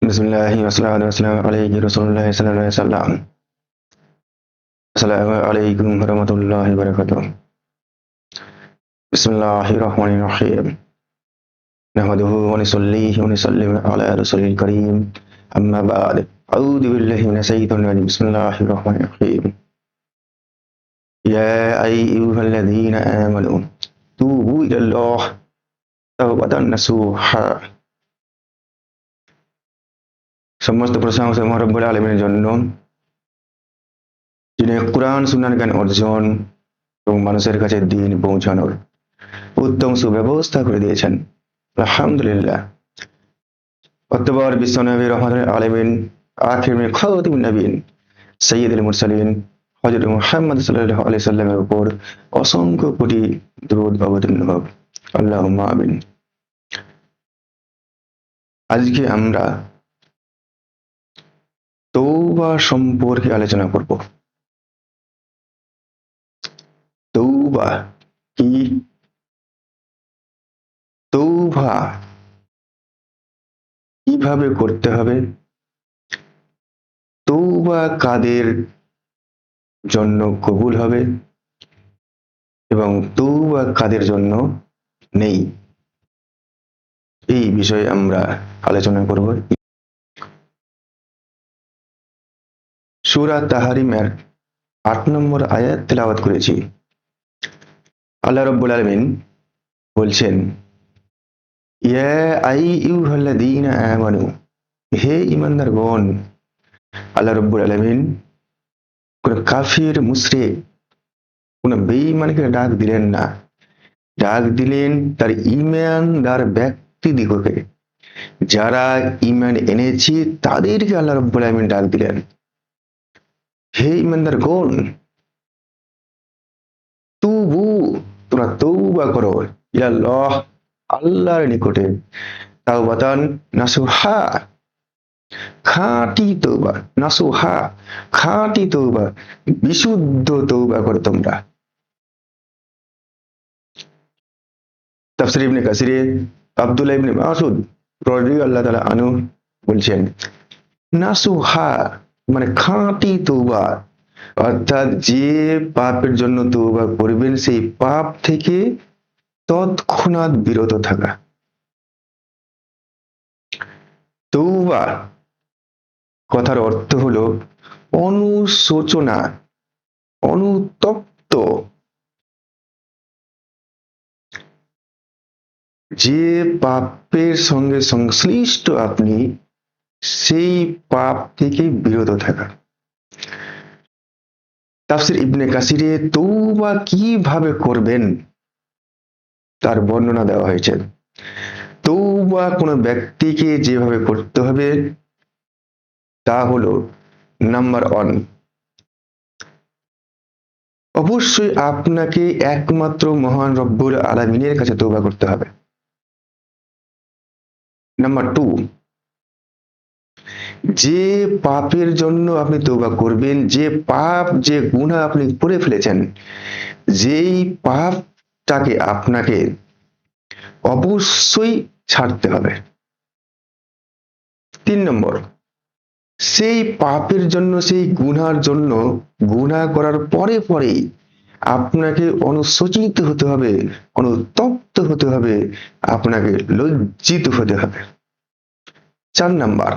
Bismillahi wassalatu wassalamu alaihi Rasulullah sallallahu alaihi wasallam. Assalamu alaikum warahmatullahi wabarakatuh. Bismillahirrahmanirrahim. Nahmaduhu wa nusalli wa nusallimu ala rasulil karim. Amma ba'd. A'udzu billahi minash shaitanir rajim. Bismillahirrahmanirrahim. Ya ayyuhalladzina amanu tubu ilallah tawbatan nasuha. সমস্ত প্রশংসা মহান রব্বুল আলামিনের জন্য, যিনি কুরআন সুন্নাহ জ্ঞান অর্জন এবং মানুষের কাছে দ্বীন পৌঁছানোর উত্তম সুব্যবস্থা করে দিয়েছেন। আলহামদুলিল্লাহ। অতঃপর বিশ্বনবী রহমাতুল আলামিন আখিরুল খাতামুন নবীন সাইয়্যিদুল মুরসালিন হযরত মুহাম্মদ সাল্লাল্লাহু আলাইহি সাল্লামের উপর অসংখ্য কোটি দরুদ অবতীর্ণ হোক। আল্লাহুম্মা আমিন। আজকে আমরা তওবা সম্পর্কে আলোচনা করব। তওবা কি? তওবা কিভাবে করতে হবে? তওবা কাদের জন্য কবুল হবে এবং তওবা কাদের জন্য নেই, এই বিষয়ে আমরা আলোচনা করব। সূরা তাহরিমের 8 নম্বর আয়াত তেলাওয়াত করেছি। আল্লাহ রাব্বুল আলামিন বলছেন, ইয়া আইয়ুহাল্লাযীনা আমানু, হে ঈমানদারগণ। আল্লাহ রাব্বুল আলামিন কোন কাফির, মুশরিক, কোন বেঈমানকে ডাক দিলেন না, ডাক দিলেন তার ঈমানদার ব্যক্তিদিগকে, যারা ঈমান এনেছে তাদেরকে আল্লাহ রাব্বুল আলামিন ডাক দিলেন। হে ঈমানদারগণ, তুবু, তোমরা তওবা করো, ইলাল্লাহ, আল্লাহর নিকটে, তাওবাতান নাসুহা, খাঁটি তওবা, নাসুহা, খাঁটি তওবা, বিশুদ্ধ তওবা করো তোমরা। তাফসীর ইবনে কাসিরে আব্দুল্লাহ ইবনে মাসউদ রাদিয়াল্লাহু তাআলা আনহু বলছেন, নাসুহা মানে খাঁটি তওবা, অর্থাৎ যে পাপের জন্য তওবা করবেন সেই পাপ থেকে তৎক্ষণাৎ বিরত থাকা। তওবা কথার অর্থ হলো অনুশোচনা, অনুতপ্ত। যে পাপের সঙ্গে সংশ্লিষ্ট আপনি, সেই পাপ থেকে বিরত থাকা। তাফসীর ইবনে কাসিরে তওবা কিভাবে করবেন তার বর্ণনা দেওয়া হয়েছে। তওবা কোনো ব্যক্তিকে যেভাবে করতে হবে তা হলো, নাম্বার 1, অবশ্যই আপনাকে একমাত্র মহান রব্বুল আলামিনের কাছে তওবা করতে হবে। নাম্বার 2, যে পাপের জন্য আপনি তওবা করবেন, যে পাপ, যে গুনাহ আপনি করে ফেলেছেন, যেই পাপটাকে আপনাকে অবশ্যই ছাড়তে হবে। 3 নম্বর, সেই পাপের জন্য, সেই গুনার জন্য, গুনাহ করার পরে পরেই আপনাকে অনুশোচিত হতে হবে, অনুতপ্ত হতে হবে, আপনাকে লজ্জিত হতে হবে। 4 নাম্বার,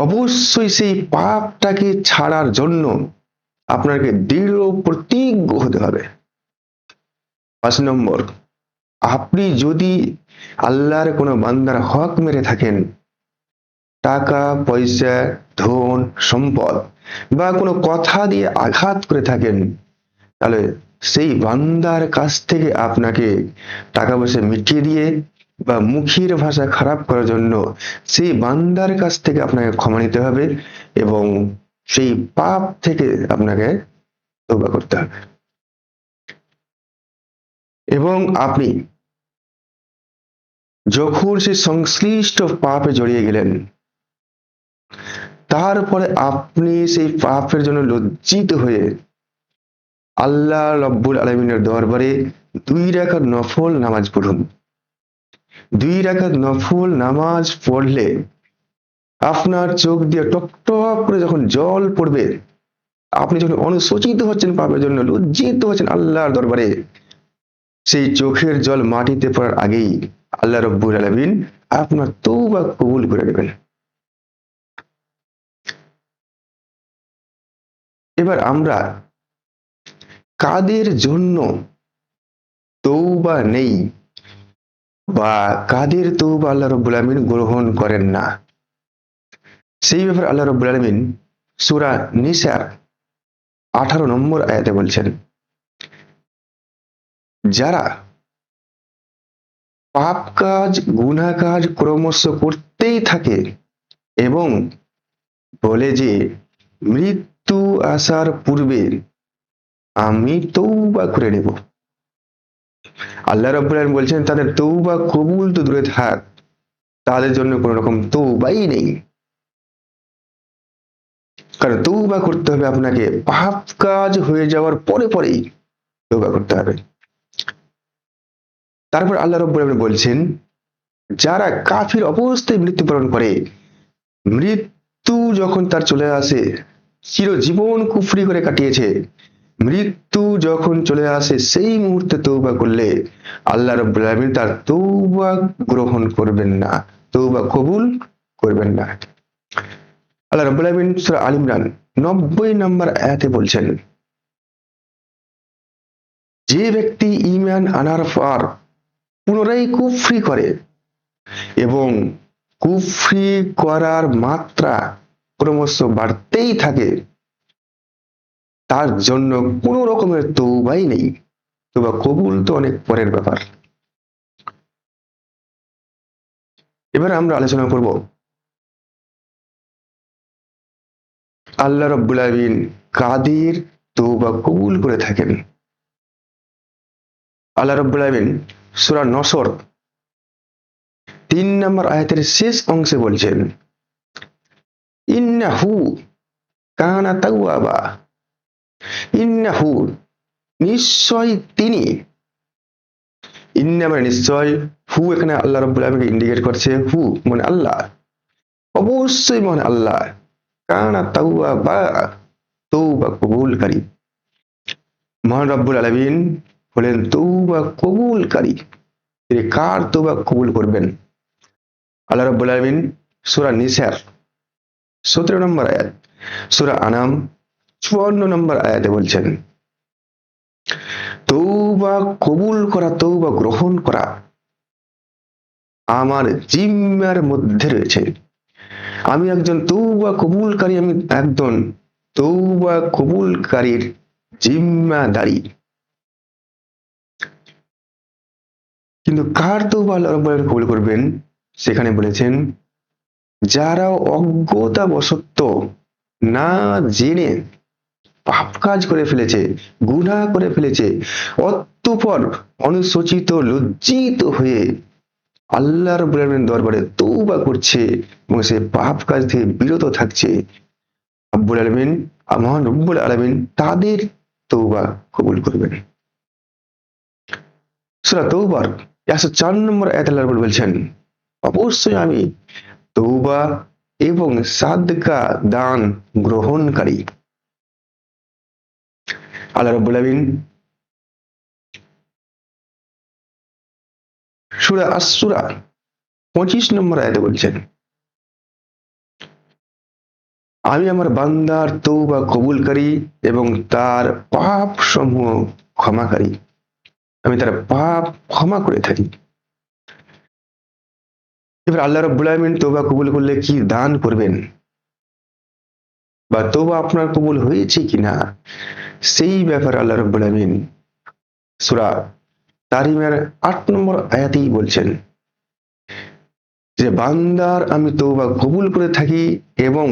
অবশ্যই সেই পাপটাকে ছাড়ার জন্য আপনাকে দৃঢ় প্রতিজ্ঞ হতে হবে। 5 নম্বর, আপনি যদি আল্লাহর কোনো বান্দার হক মেরে থাকেন, টাকা পয়সা, ধন সম্পদ বা কোনো কথা দিয়ে আঘাত করে থাকেন, তাহলে সেই বান্দার কাছ থেকে আপনাকে টাকা পয়সা মিটিয়ে দিয়ে বা মুখের ভাষা খারাপ করার জন্য সেই বান্দার কাছ থেকে আপনাকে ক্ষমা নিতে হবে এবং সেই পাপ থেকে আপনাকে তওবা করতে হবে। এবং আপনি যখন সেই সংশ্লিষ্ট পাপে জড়িয়ে গেলেন, তারপরে আপনি সেই পাপের জন্য লজ্জিত হয়ে আল্লাহ রাব্বুল আলামিনের দরবারে 2 রাকাত নফল নামাজ পড়ুন। 2 রাকাত নফল নামাজ পড়লে আপনার চোখ দিয়ে টপটপ করে যখন জল পড়বে, আপনি যখন অনুশোচিত হচ্ছেন পাপের জন্য, লজ্জিত হচ্ছেন আল্লাহর দরবারে, সেই চোখের জল মাটিতে পড়ার আগেই আল্লাহ রব্বুল আলামিন আপনার তওবা কবুল করে নেবেন। এবার আমরা কাদের জন্য তওবা নেই বা কাদের তওবা আল্লাহ রব্বুল আলামিন গ্রহণ করেন না, সেই ব্যাপারে আল্লাহ রব্বুল আলামিন সূরা নিসার 18 নম্বর আয়াতে বলছেন, যারা পাপ কাজ গুনাহ কাজ ক্রমশ করতেই থাকে এবং বলে যে মৃত্যু আসার পূর্বে আমি তওবা করে নেব, আল্লাহ রাব্বুল আলামিন বলছেন তাদের তওবা কবুল তো দূরে থাক, তাদের জন্য কোনো রকম তওবাই নেই। কারণ তওবা করতে হবে আপনাকে পাপ কাজ হয়ে যাওয়ার পরে পরেই তওবা করতে হবে। তারপর আল্লাহ রাব্বুল আলামিন বলছেন, যারা কাফির অবস্থায় মৃত্যুবরণ করে, মৃত্যু যখন তার চলে আসে, চিরজীবন কুফরি করে কাটিয়েছে, মৃত্যু যখন চলে আসে সেই মুহূর্তে তওবা করলে আল্লাহ রাব্বুল আলামিন তার তওবা গ্রহণ করবেন না, তওবা কবুল করবেন না। আল্লাহ রাব্বুল আলামিন সূরা আল ইমরান 90 নম্বর আয়াতে বলছেন, যে ব্যক্তি ঈমান আনার পর পুনরায় কুফরি করে এবং কুফরি করার মাত্রা ক্রমশ বাড়তেই থাকে, তার জন্য কোনো রকমের তওবাই নেই। তওবা কবুল তো অনেক পরের ব্যাপার। এবার আমরা আলোচনা করব আল্লাহ রাব্বুল আলামিন কাদের তওবা কবুল করে থাকেন। আল্লাহ রাব্বুল আলামিন সূরা নসর 3 নম্বর আয়াতের শেষ অংশে বলছেন, ইন্নাহু কানা তাওয়াবা, ইন্নাহু নিশ্চয় তিনি, ইন্না মানে নিশ্চয়, হু এখানে আল্লাহ রাব্বুল আলামিন ইন্ডিকেট করছে, হু মানে আল্লাহ, অবশ্যই মানে আল্লাহ, কানা তাওয়াবা তওবা কবুলকারী, মহান রব্বুল আলামিন হলেন তওবা কবুলকারী। তিনি কার তওবা কবুল করবেন? আল্লাহ রাব্বুল আলামিন সূরা নিসার 17 নম্বর আয়াত, সূরা আনাম 54 নম্বর আয়াতে বলছেন, তওবা কবুল করা, তওবা গ্রহণ করা আমার জিম্মার মধ্যে রয়েছে। আমি একজন তওবা কবুলকারী, আমি একজন তওবা কবুলকারীর জিম্মাদারি। কিন্তু কার তওবা আল্লাহ রাব্বুল আলামিন কবুল করবেন? সেখানে বলেছেন, যারা অজ্ঞতাবশত না জেনে পাপ কাজ করে ফেলেছে, গুনাহ করে ফেলেছে, অতঃপর অনুশোচিত লজ্জিত হয়ে আল্লাহ রাব্বুল আলামিনের দরবারে তওবা করছে এবং সে পাপ কাজ থেকে বিরত থাকছে, রব্বুল আলামিন, মহান রব্বুল আলামিন তাদের তওবা কবুল করবেন। সূরা তওবার 104 নম্বর আয়াতে আল্লাহ রাব্বুল বলছেন, অবশ্যই আমি তওবা এবং সাদকা দান গ্রহণকারী। আল্লাহ রাব্বুল আলামিন সূরা আশ-শূরা 25 নম্বর আয়াতে বলছেন, আমি আমার বান্দার তওবা কবুলকারী এবং তার পাপ সমূহ ক্ষমাকারী। আমি তার পাপ ক্ষমা করে থাকি। এবার আল্লাহ রাব্বুল আলামিন তওবা কবুল করলে কি দান করবেন বা তওবা আপনার কবুল হয়েছে কিনা, সেই ব্যাপারে আল্লাহ রাব্বুল আলামিন সূরা তারিমের 8 নম্বর আয়াতেই বলছেন যে, বান্দার আমি তওবা কবুল করে থাকি এবং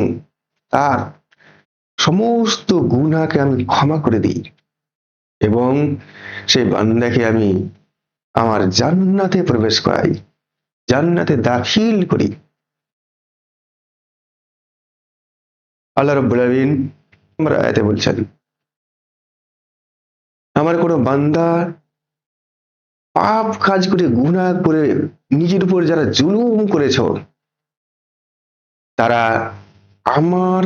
তার সমস্ত গুনাহকে আমি ক্ষমা করে দিই এবং সেই বান্দাকে আমি আমার জান্নাতে প্রবেশ করাই, জান্নাতে দাখিল করি। আল্লাহ রাব্বুল আলামিন নম্বর আয়াতে বলছেন, আমার কোনো বান্দা পাপ কাজ করে গুনাহ করে নিজের উপর যারা জুলুম করেছো, তারা আমার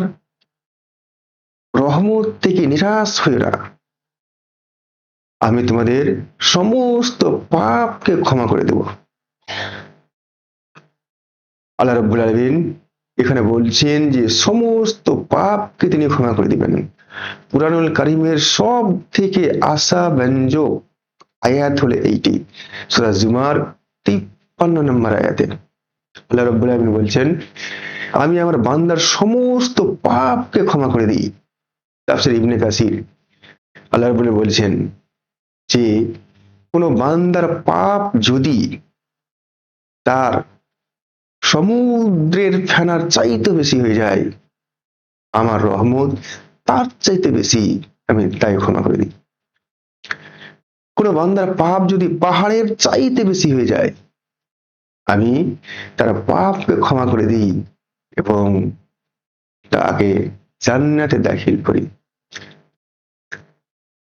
রহমত থেকে নিরাশ হয়ে না, আমি তোমাদের সমস্ত পাপকে ক্ষমা করে দেব। আল্লাহ রাব্বুল আলামিন এখানে বলছেন যে সমস্ত পাপকে তিনি ক্ষমা করে দিবেন। কুরআনুল কারীমের সব থেকে আশাব্যঞ্জক আয়াত হলো এইটি, সূরা জুমার 53 নম্বর আয়াতে আল্লাহ রাব্বুল আলামিন বলছেন, আমি আমার বান্দার সমস্ত পাপকে ক্ষমা করে দিই। তাফসীর ইবনে কাসির আল্লাহ রাব্বুল আলামিন বলছেন যে কোন বান্দার পাপ যদি তার সমুদ্রের ফেনার চাইতে বেশি হয়ে যায়, আমার রহমত তার চাইতে বেশি আমি তাই ক্ষমা করে দিই। কোন বান্দার পাপ যদি পাহাড়ের চাইতে বেশি হয়ে যায়, আমি তার পাপকে ক্ষমা করে দিই এবং তাকে জান্নাতে দাখিল করি।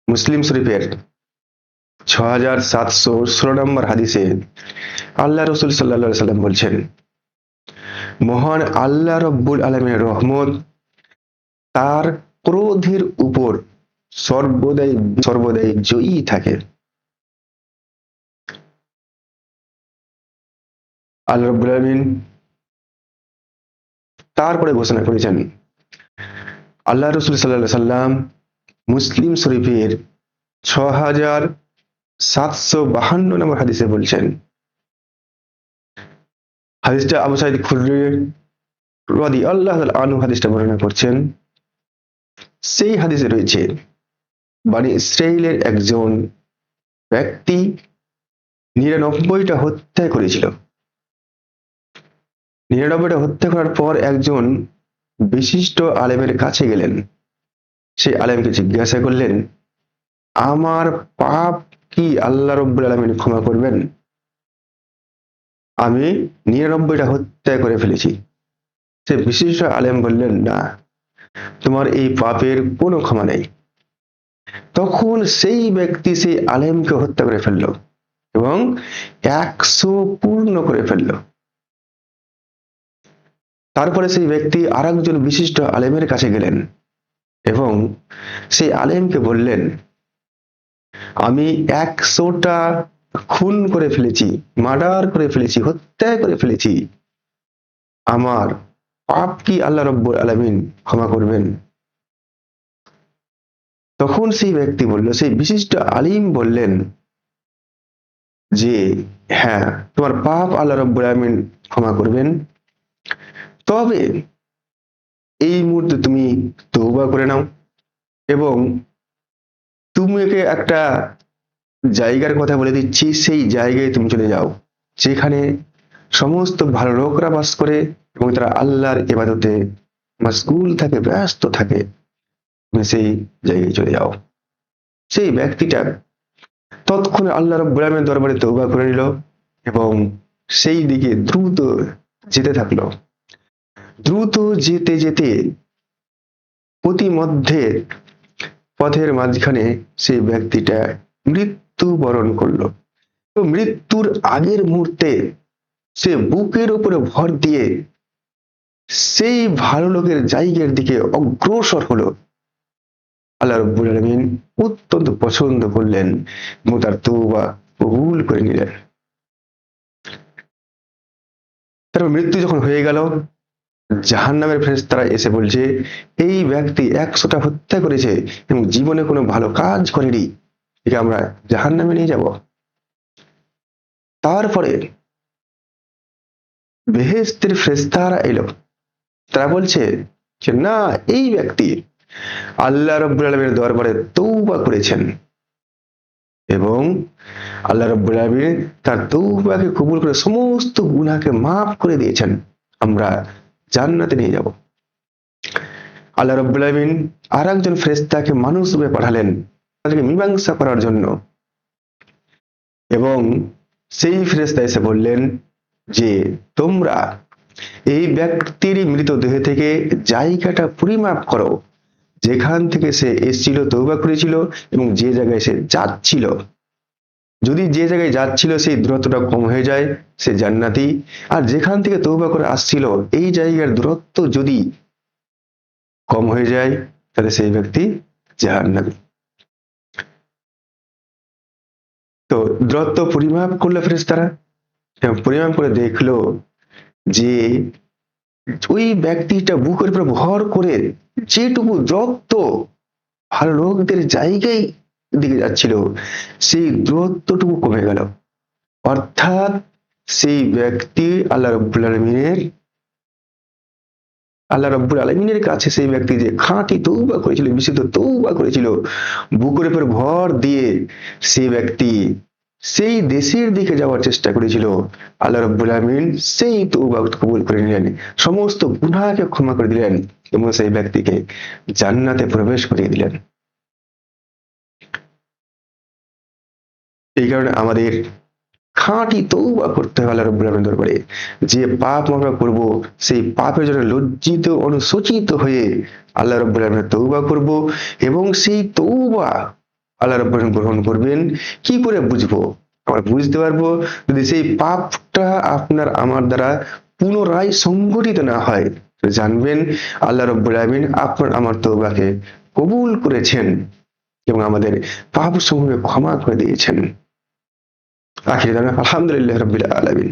মুসলিম শরীফের 6716 নম্বর হাদিসে আল্লাহ রাসূল সাল্লাল্লাহু আলাইহি সাল্লাম বলছেন, মহান আল্লাহ রাব্বুল আলামিনের রহমত তার ক্রোধের উপর সর্বদাই সর্বদাই জয়ী থাকে। আল্লাহ রাব্বুল আলামিন তারপরে ঘোষণা করেছেন, আল্লাহ রাসূল সাল্লাল্লাহু আলাইহি সাল্লাম মুসলিম শরীফের 6752 নম্বর হাদিসে বলছেন, হাদিসটা আবু সাঈদ খুদরি রাদিয়াল্লাহু আনহু হাদিসটা বর্ণনা করছেন। সেই হাদিসে রয়েছে, বনি ইসরাইলের একজন ব্যক্তি 99টা হত্যা করেছিল। 99টা হত্যা করার পর একজন বিশিষ্ট আলেমের কাছে গেলেন। সেই আলেমকে জিজ্ঞাসা করলেন, আমার পাপ কি আল্লাহ রাব্বুল আলামিন ক্ষমা করবেন? আমি 99টা হত্যা করে ফেলেছি। সে বিশিষ্ট আলেম বললেন, না, তোমার এই পাপের কোনো ক্ষমা নেই। তখন সেই ব্যক্তি সেই আলেমকে হত্যা করে ফেলল এবং 100 পূর্ণ করে ফেলল। তারপরে সেই ব্যক্তি আরেকজন বিশিষ্ট আলেমের কাছে গেলেন এবং সেই আলেমকে বললেন, আমি 100টা খুন করে ফেলেছি, মার্ডার করে ফেলেছি, হত্যা করে ফেলেছি, আমার পাপ কি আল্লাহ রাব্বুল আলামিন ক্ষমা করবেন? তখন সেই ব্যক্তি বলল, সেই বিশিষ্ট আলিম বললেন যে হ্যাঁ, তোমার পাপ আল্লাহ রাব্বুল আলামিন ক্ষমা করবেন, তবে এই মুহূর্তে তুমি তওবা করে নাও এবং তোমাকে একটা জায়গার কথা বলে দিচ্ছি, সেই জায়গায় তুমি চলে যাও যেখানে সমস্ত ভালো লোকরা বাস করে এবং তারা আল্লাহর ইবাদতে মশগুল থাকে, ব্যস্ত থাকে। তুমি সেই জায়গায় চলে যাও। সেই ব্যক্তিটা তৎক্ষণে আল্লাহ রাব্বুল আলামিনের দরবারে তওবা করে নিল এবং সেই দিকে দ্রুত যেতে থাকলো। দ্রুত যেতে যেতে প্রতিমধ্যে পথের মাঝখানে সেই ব্যক্তিটা মৃত্যুবরণ করলো। তো মৃত্যুর আগের মুহূর্তে সে বুকের উপরে ভর দিয়ে সেই ভালো লোকের জায়গার দিকে অগ্রসর হলো। আল্লাহ রাব্বুল আলামিন অত্যন্ত পছন্দ করলেন এবং তার তওবা কবুল করে নিলেন। তারপর মৃত্যু যখন হয়ে গেল, জাহান্নামের ফেরেশতারা এসে বলছে, এই ব্যক্তি 100টা হত্যা করেছে এবং জীবনে কোনো ভালো কাজ করেনি, একে আমরা জাহান্নামে নিয়ে যাব। তারপরে বেহেশতের ফেরেশতারা এলো, তারা বলছে যে না, এই ব্যক্তি আল্লাহ রাব্বুল আলামিনের দরবারে তওবা করেছেন এবং আল্লাহ রাব্বুল আলামিন তার তওবাকে কবুল করে সমস্ত গুনাহকে মাফ করে দিয়েছেন, আমরা জান্নাতে নিয়ে যাব। আল্লাহ রাব্বুল আলামিন আরেকজন ফেরেশতাকে মানুষ রূপে পাঠালেন তাদেরকে মীমাংসা করার জন্য এবং সেই ফেরেশতা এসে বললেন যে তোমরা এই ব্যক্তির মৃতদেহ থেকে জায়গাটা পরিমাপ করো যেখান থেকে সে এসেছিল, তওবা করেছিল এবং যে জায়গায় সে যাচ্ছিল, যদি যে জায়গায় যাচ্ছিল সেই দূরত্বটা কম হয়ে যায়, সে জান্নাতি। আর যেখান থেকে তওবা করে আসছিল এই জায়গার দূরত্ব যদি কম হয়ে যায়, তাহলে সেই ব্যক্তি জাহান্নামী। তো দূরত্ব পরিমাপ করলো ফেরেশতারা, এবং পরিমাপ করে দেখলো যে ওই ব্যক্তিটা বুকের উপর ভর করে যেটুকু রক্ত ভালো লোকদের জায়গায় দিকে যাচ্ছিল, সেই দূরত্বটুকু কমে গেল। অর্থাৎ সেই ব্যক্তি আল্লাহ রব্বুল আলামিনের কাছে সেই ব্যক্তি যে খাঁটি তওবা করেছিল, বিশুদ্ধ তওবা করেছিল, বুকের উপর ভর দিয়ে সেই ব্যক্তি সেই দেশের দিকে যাওয়ার চেষ্টা করেছিল, আল্লাহ রব্বুল আলামিন সেই তওবা কবুল করে নিলেন, সমস্ত গুনাহকে ক্ষমা করে দিলেন এবং সেই ব্যক্তিকে জান্নাতে প্রবেশ করিয়ে দিলেন। এই কারণে আমাদের খাঁটি তওবা করতে হবে আল্লাহ রাব্বুল আলামিনের দরবারে। যে পাপ আমরা করব, সেই পাপের জন্য লজ্জিত অনুশোচিত হয়ে আল্লাহ রাব্বুল আলামিনের তওবা করব, এবং সেই তওবা আল্লাহ রাব্বুল আলামিন গ্রহণ করবেন। কি করে বুঝবো? আমরা বুঝতে পারবো যদি সেই পাপটা আপনার আমার দ্বারা পুনরায় সংগঠিত না হয়। তো জানবেন আল্লাহ রাব্বুল আলামিন আপনার আমার তওবাকে কবুল করেছেন এবং আমাদের পাপ সমূহকে ক্ষমা করে দিয়েছেন। আখির দাওয়ানা আলহামদুলিল্লাহি রাব্বিল আলামিন।